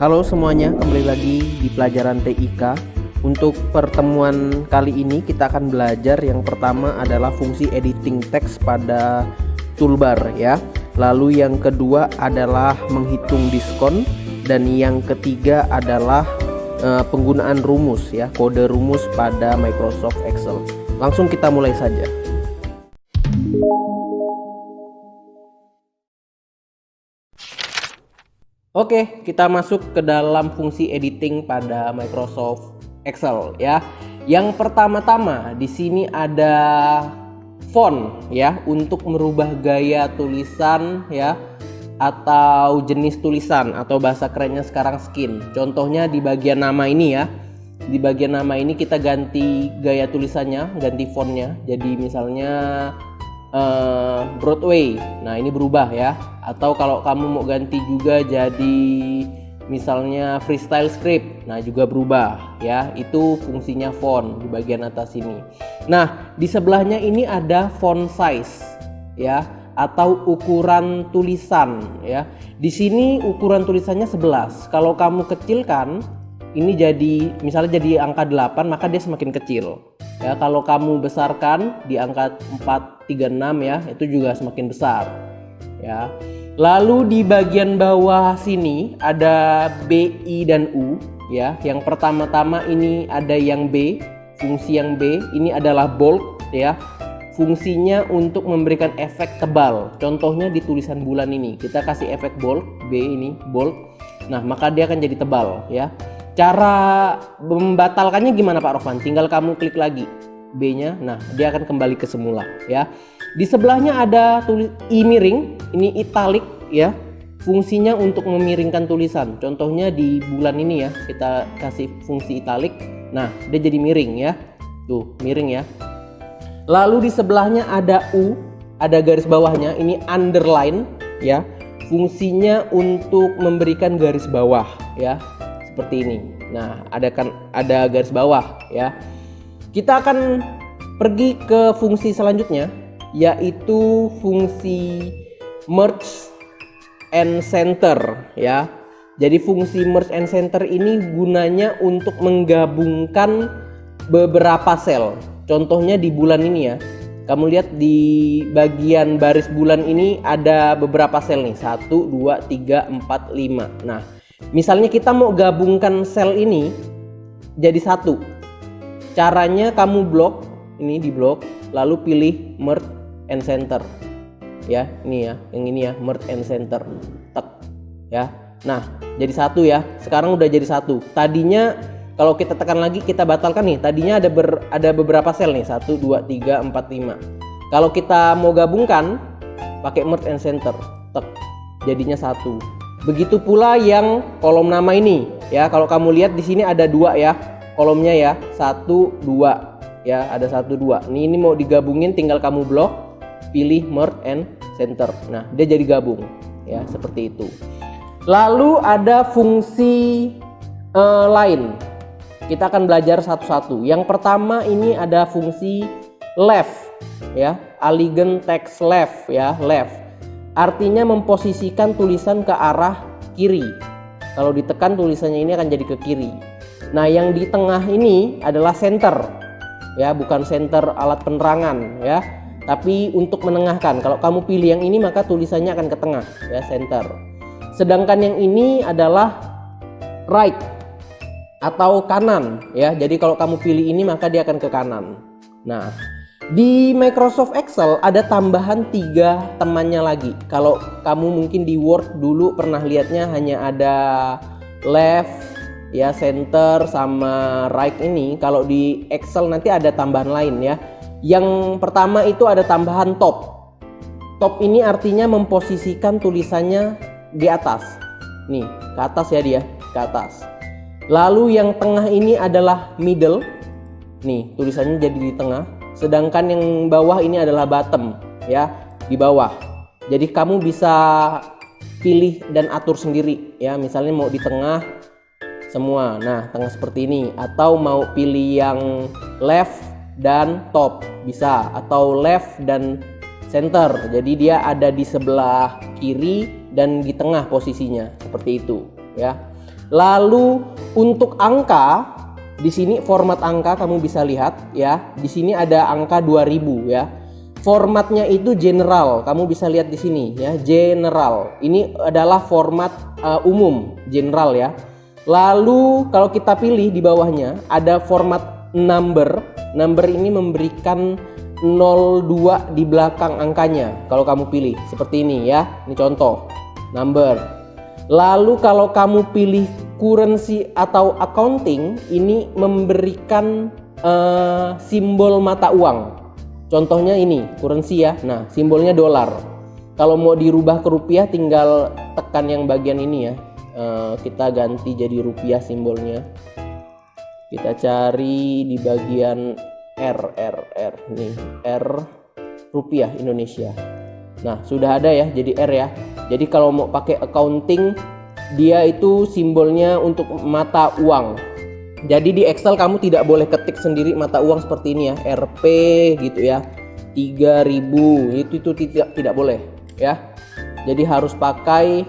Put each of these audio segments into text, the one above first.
Halo semuanya, kembali lagi di pelajaran TIK. Untuk pertemuan kali ini kita akan belajar yang pertama adalah fungsi editing text pada toolbar ya. Lalu yang kedua adalah menghitung diskon, dan yang ketiga adalah penggunaan rumus ya, kode rumus pada Microsoft Excel. Langsung kita mulai saja. Oke, kita masuk ke dalam fungsi editing pada Microsoft Excel ya. Yang pertama-tama di sini ada font ya, untuk merubah gaya tulisan ya, atau jenis tulisan, atau bahasa kerennya sekarang skin. Contohnya di bagian nama ini ya. Di bagian nama ini kita ganti gaya tulisannya, ganti fontnya. Jadi misalnya Broadway, nah ini berubah ya. Atau kalau kamu mau ganti juga jadi misalnya freestyle script, nah juga berubah ya. Itu fungsinya font di bagian atas ini. Nah di sebelahnya ini ada font size ya, atau ukuran tulisan ya. Di sini ukuran tulisannya 11. Kalau kamu kecilkan ini jadi misalnya jadi angka 8, maka dia semakin kecil ya. Kalau kamu besarkan di angka 436 ya, itu juga semakin besar ya. Lalu di bagian bawah sini ada B, I, dan U ya. Yang pertama-tama ini ada yang B, fungsi yang B ini adalah bold ya. Fungsinya untuk memberikan efek tebal. Contohnya di tulisan bulan ini kita kasih efek bold, B ini bold. Nah maka dia akan jadi tebal ya. Cara membatalkannya gimana Pak Rofan? Tinggal kamu klik lagi B-nya, nah dia akan kembali ke semula ya. Di sebelahnya ada tulis I miring, ini italic ya. Fungsinya untuk memiringkan tulisan. Contohnya di bulan ini ya, kita kasih fungsi italic. Nah, dia jadi miring ya. Tuh, miring ya. Lalu di sebelahnya ada U, ada garis bawahnya, ini underline ya. Fungsinya untuk memberikan garis bawah ya. Seperti ini. Nah, ada garis bawah ya. Kita akan pergi ke fungsi selanjutnya, yaitu fungsi merge and center ya. Jadi fungsi merge and center ini gunanya untuk menggabungkan beberapa sel. Contohnya di bulan ini ya. Kamu lihat di bagian baris bulan ini ada beberapa sel nih, 1, 2, 3, 4, 5. Nah, misalnya kita mau gabungkan sel ini jadi satu. Caranya kamu blok, ini di blok, lalu pilih merge and center. Ya, ini ya, yang ini ya, merge and center. Tek. Ya. Nah, jadi satu ya. Sekarang udah jadi satu. Tadinya kalau kita tekan lagi, kita batalkan nih. Tadinya ada beberapa sel nih, 1, 2, 3, 4, 5. Kalau kita mau gabungkan pakai merge and center. Tek. Jadinya satu. Begitu pula yang kolom nama ini ya. Kalau kamu lihat di sini ada 2 ya kolomnya ya, 1, 2 ya, ada 1, 2. Ini mau digabungin, tinggal kamu blok, pilih merge and center. Nah dia jadi gabung ya, seperti itu. Lalu ada fungsi lain, kita akan belajar satu-satu. Yang pertama ini ada fungsi left ya, elegant text left ya, left. Artinya memposisikan tulisan ke arah kiri. Kalau ditekan tulisannya ini akan jadi ke kiri. Nah yang di tengah ini adalah center ya, bukan center alat penerangan ya, tapi untuk menengahkan. Kalau kamu pilih yang ini maka tulisannya akan ke tengah ya, center. Sedangkan yang ini adalah right atau kanan ya. Jadi kalau kamu pilih ini maka dia akan ke kanan. Nah di Microsoft Excel ada tambahan 3 temannya lagi. Kalau kamu mungkin di Word dulu pernah lihatnya hanya ada left ya, center sama right ini. Kalau di Excel nanti ada tambahan lain ya. Yang pertama itu ada tambahan top. Top ini artinya memposisikan tulisannya di atas. Nih, ke atas ya dia, ke atas. Lalu yang tengah ini adalah middle. Nih, tulisannya jadi di tengah. Sedangkan yang bawah ini adalah bottom ya, di bawah. Jadi kamu bisa pilih dan atur sendiri ya. Misalnya mau di tengah semua, nah tengah seperti ini, atau mau pilih yang left dan top bisa, atau left dan center. Jadi dia ada di sebelah kiri dan di tengah posisinya seperti itu ya. Lalu untuk angka, di sini format angka kamu bisa lihat ya. Di sini ada angka 2000 ya. Formatnya itu general, kamu bisa lihat di sini ya, general. Ini adalah format umum, general ya. Lalu kalau kita pilih di bawahnya ada format number. Number ini memberikan 02 di belakang angkanya. Kalau kamu pilih seperti ini ya. Ini contoh number. Lalu kalau kamu pilih currency atau accounting, ini memberikan simbol mata uang. Contohnya ini currency ya. Nah, simbolnya dolar. Kalau mau dirubah ke rupiah tinggal tekan yang bagian ini ya. Kita ganti jadi rupiah simbolnya. Kita cari di bagian R nih, R rupiah Indonesia. Nah, sudah ada ya jadi R ya. Jadi kalau mau pakai accounting, dia itu simbolnya untuk mata uang. Jadi di Excel kamu tidak boleh ketik sendiri mata uang seperti ini ya, Rp gitu ya, 3000 itu tidak boleh ya. Jadi harus pakai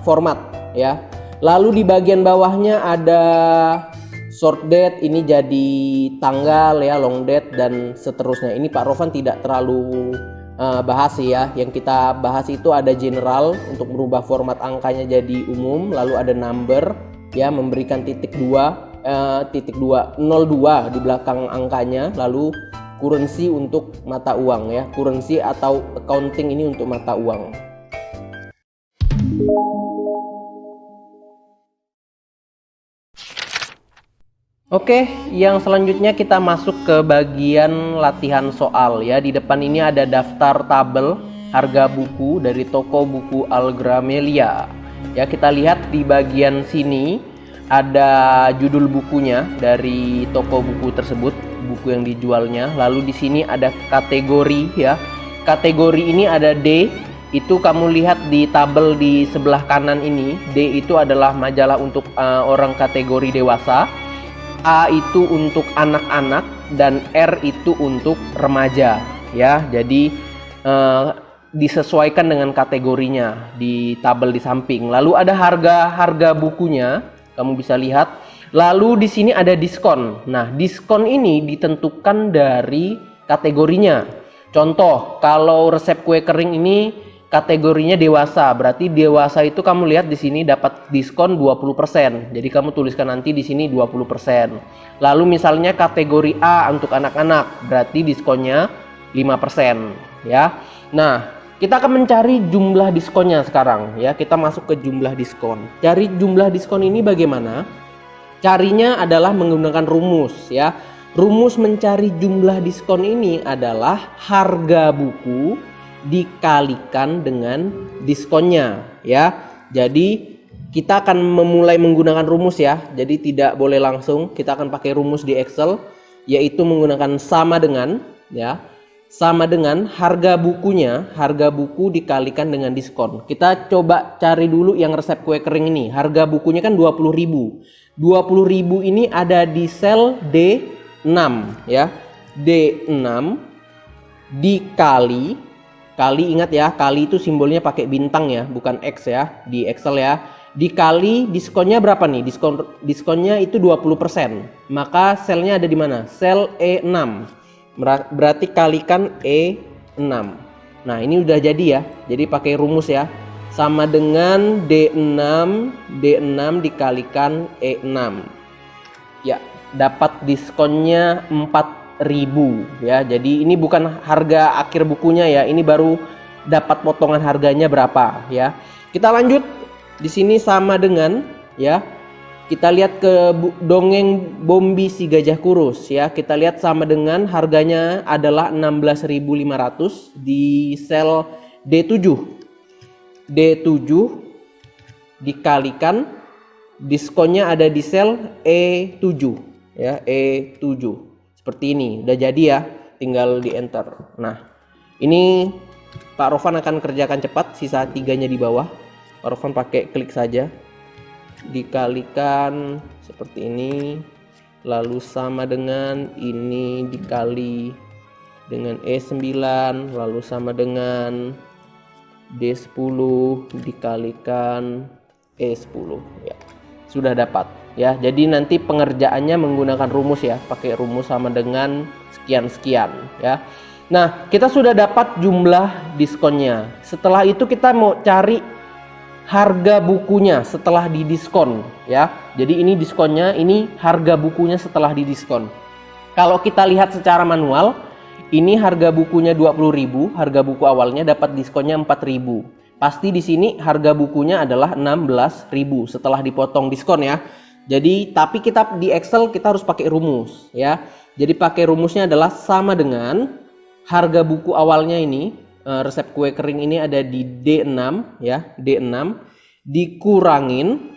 format ya. Lalu di bagian bawahnya ada short date, ini jadi tanggal ya, long date dan seterusnya. Ini Pak Rovan tidak terlalu bahas ya. Yang kita bahas itu ada general untuk merubah format angkanya jadi umum, lalu ada number ya, memberikan titik 02 di belakang angkanya, lalu currency untuk mata uang ya, currency atau accounting ini untuk mata uang. Oke, yang selanjutnya kita masuk ke bagian latihan soal ya. Di depan ini ada daftar tabel harga buku dari toko buku Al-Gramelia. Ya, kita lihat di bagian sini ada judul bukunya dari toko buku tersebut, buku yang dijualnya. Lalu di sini ada kategori ya. Kategori ini ada D, itu kamu lihat di tabel di sebelah kanan ini. D itu adalah majalah untuk orang kategori dewasa. A itu untuk anak-anak dan R itu untuk remaja ya. Jadi disesuaikan dengan kategorinya di tabel di samping. Lalu ada harga bukunya, kamu bisa lihat. Lalu di sini ada diskon. Nah, diskon ini ditentukan dari kategorinya. Contoh, kalau resep kue kering ini kategorinya dewasa, berarti dewasa itu kamu lihat di sini dapat diskon 20%. Jadi kamu tuliskan nanti di sini 20%. Lalu misalnya kategori A untuk anak-anak, berarti diskonnya 5% ya. Nah, kita akan mencari jumlah diskonnya sekarang ya. Kita masuk ke jumlah diskon. Cari jumlah diskon ini bagaimana? Carinya adalah menggunakan rumus ya. Rumus mencari jumlah diskon ini adalah harga buku dikalikan dengan diskonnya ya. Jadi kita akan memulai menggunakan rumus ya. Jadi tidak boleh langsung, kita akan pakai rumus di Excel, yaitu menggunakan sama dengan ya. Sama dengan harga bukunya, harga buku dikalikan dengan diskon. Kita coba cari dulu yang resep kue kering ini. Harga bukunya kan 20.000. 20.000 ini ada di sel D6 ya. D6 dikali, ingat ya, kali itu simbolnya pakai bintang ya, bukan X ya di Excel ya. Dikali diskonnya berapa nih? Diskonnya itu 20%. Maka selnya ada di mana? Sel E6. Berarti kalikan E6. Nah, ini udah jadi ya. Jadi pakai rumus ya. Sama dengan D6 dikalikan E6. Ya, dapat diskonnya 4.000 ya. Jadi ini bukan harga akhir bukunya ya. Ini baru dapat potongan harganya berapa ya. Kita lanjut. Di sini sama dengan ya. Kita lihat ke dongeng Bombi si Gajah Kurus ya. Kita lihat sama dengan harganya adalah 16.500 di sel D7. D7 dikalikan diskonnya ada di sel E7 ya, E7. Seperti ini. Udah jadi ya, tinggal di enter. Nah, ini Pak Rovan akan kerjakan cepat, sisa 3-nya di bawah. Pak Rovan pakai klik saja. Dikalikan seperti ini, lalu sama dengan ini dikali dengan E9, lalu sama dengan D10 dikalikan E10 ya. Sudah dapat ya. Jadi nanti pengerjaannya menggunakan rumus ya, pakai rumus sama dengan sekian-sekian ya. Nah, kita sudah dapat jumlah diskonnya. Setelah itu kita mau cari harga bukunya setelah didiskon ya. Jadi ini diskonnya, ini harga bukunya setelah didiskon. Kalau kita lihat secara manual, ini harga bukunya 20.000, harga buku awalnya dapat diskonnya 4.000. Pasti di sini harga bukunya adalah 16.000 setelah dipotong diskon ya. Jadi tapi kita di Excel kita harus pakai rumus ya. Jadi pakai rumusnya adalah sama dengan harga buku awalnya ini, resep kue kering ini ada di D6 ya, D6 dikurangin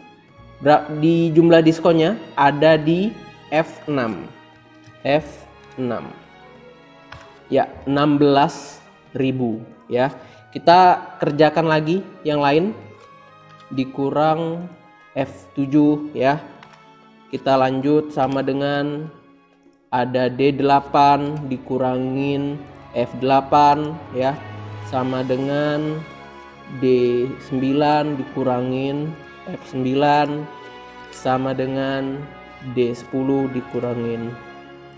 di jumlah diskonnya ada di F6. F6 ya, 16.000 ya. Kita kerjakan lagi yang lain, dikurang F7 ya. Kita lanjut sama dengan ada D8 dikurangin F8 ya, sama dengan D9 dikurangin F9 sama dengan D10 dikurangin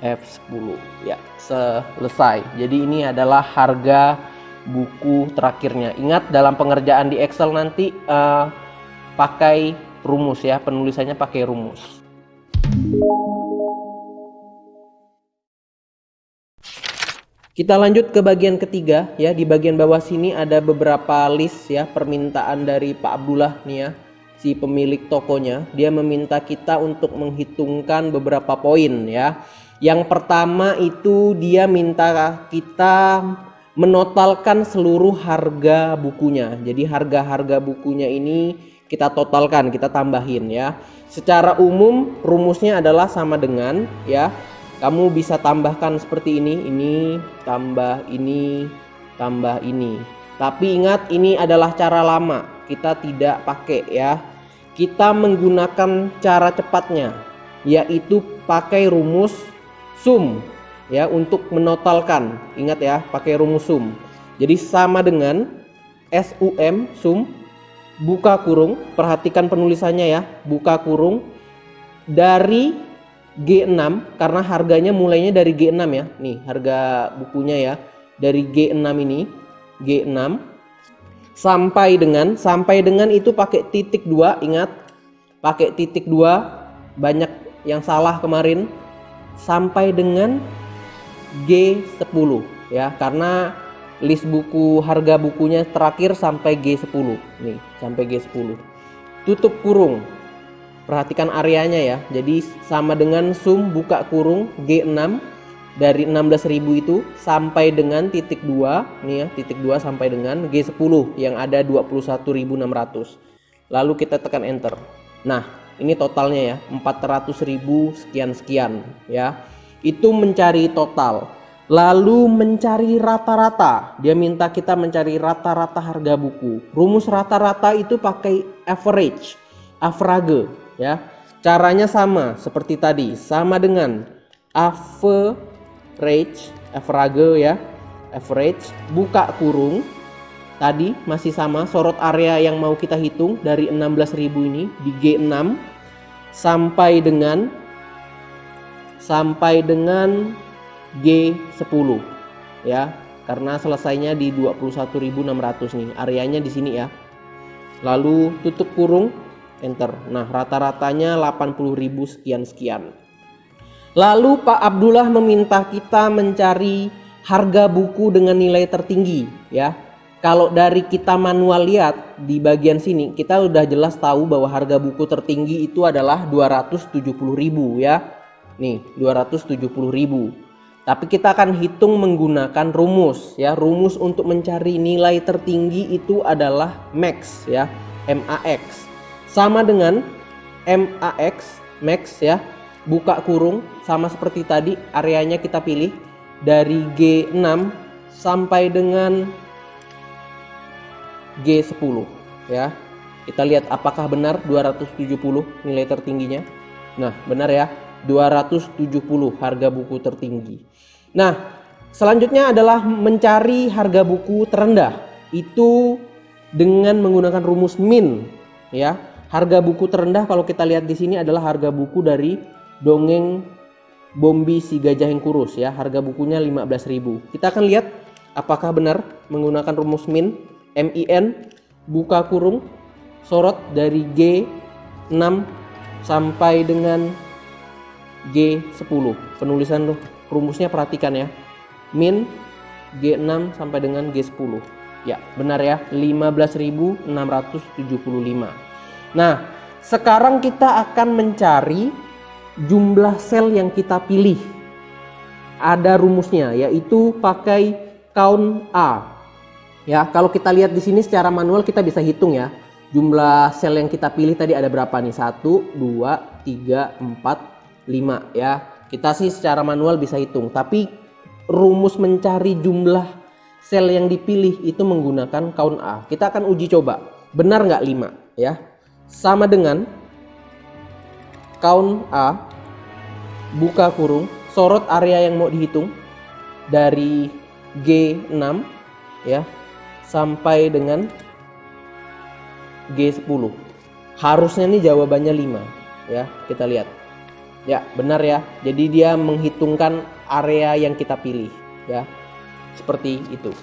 F10 ya. Selesai. Jadi ini adalah harga buku terakhirnya. Ingat dalam pengerjaan di Excel nanti pakai rumus ya, penulisannya pakai rumus. Kita lanjut ke bagian ketiga ya. Di bagian bawah sini ada beberapa list ya, permintaan dari Pak Abdullah nih ya, si pemilik tokonya. Dia meminta kita untuk menghitungkan beberapa poin ya. Yang pertama itu dia minta kita menotalkan seluruh harga bukunya. Jadi harga-harga bukunya ini kita totalkan, kita tambahin ya. Secara umum rumusnya adalah sama dengan ya, kamu bisa tambahkan seperti ini tambah ini tambah ini. Tapi ingat ini adalah cara lama, kita tidak pakai ya. Kita menggunakan cara cepatnya, yaitu pakai rumus sum ya untuk menotalkan. Ingat ya, pakai rumus sum. Jadi sama dengan SUM, sum, buka kurung, perhatikan penulisannya ya, buka kurung, dari G6 karena harganya mulainya dari G6 ya. Nih harga bukunya ya, dari G6 ini, G6 sampai dengan itu pakai titik 2. Ingat, pakai titik 2, banyak yang salah kemarin. Sampai dengan G10 ya, karena list buku harga bukunya terakhir sampai G10 nih, sampai G10. Tutup kurung, perhatikan areanya ya. Jadi sama dengan sum buka kurung G6 dari 16.000 itu sampai dengan titik 2 nih ya, titik 2 sampai dengan G10 yang ada 21.600. Lalu kita tekan enter. Nah ini totalnya ya, 400.000 sekian-sekian ya. Itu mencari total. Lalu mencari rata-rata. Dia minta kita mencari rata-rata harga buku. Rumus rata-rata itu pakai average, average ya. Caranya sama seperti tadi, sama dengan average ya. Average buka kurung. Tadi masih sama, sorot area yang mau kita hitung dari 16.000 ini di G6 sampai dengan G10 ya, karena selesainya di 21.600 nih, areanya di sini ya. Lalu tutup kurung, enter. Nah rata-ratanya 80.000 sekian-sekian. Lalu Pak Abdullah meminta kita mencari harga buku dengan nilai tertinggi ya. Kalau dari kita manual lihat di bagian sini, kita udah jelas tahu bahwa harga buku tertinggi itu adalah 270.000 ya. Nih 270.000. Tapi kita akan hitung menggunakan rumus ya. Rumus untuk mencari nilai tertinggi itu adalah max ya, MAX. Sama dengan MAX, max ya. Buka kurung sama seperti tadi, areanya kita pilih dari G6 sampai dengan G10 ya. Kita lihat apakah benar 270 nilai tertingginya. Nah benar ya, 270 harga buku tertinggi. Nah selanjutnya adalah mencari harga buku terendah. Itu dengan menggunakan rumus min ya. Harga buku terendah kalau kita lihat di sini adalah harga buku dari Dongeng Bombi Si Gajah yang Kurus ya. Harga bukunya 15.000. Kita akan lihat apakah benar menggunakan rumus min, buka kurung, sorot dari G6 sampai dengan G10. Penulisan rumusnya perhatikan ya. Min G6 sampai dengan G10. Ya, benar ya, 15.675. Nah, sekarang kita akan mencari jumlah sel yang kita pilih. Ada rumusnya, yaitu pakai count A. Ya, kalau kita lihat di sini secara manual kita bisa hitung ya. Jumlah sel yang kita pilih tadi ada berapa nih? 1, 2, 3, 4, 5 ya. Kita sih secara manual bisa hitung, tapi rumus mencari jumlah sel yang dipilih itu menggunakan count A. Kita akan uji coba. Benar nggak 5 ya? Sama dengan count A, buka kurung, sorot area yang mau dihitung dari G6 ya sampai dengan G10. Harusnya nih jawabannya 5 ya, kita lihat. Ya, benar ya. Jadi dia menghitungkan area yang kita pilih ya. Seperti itu.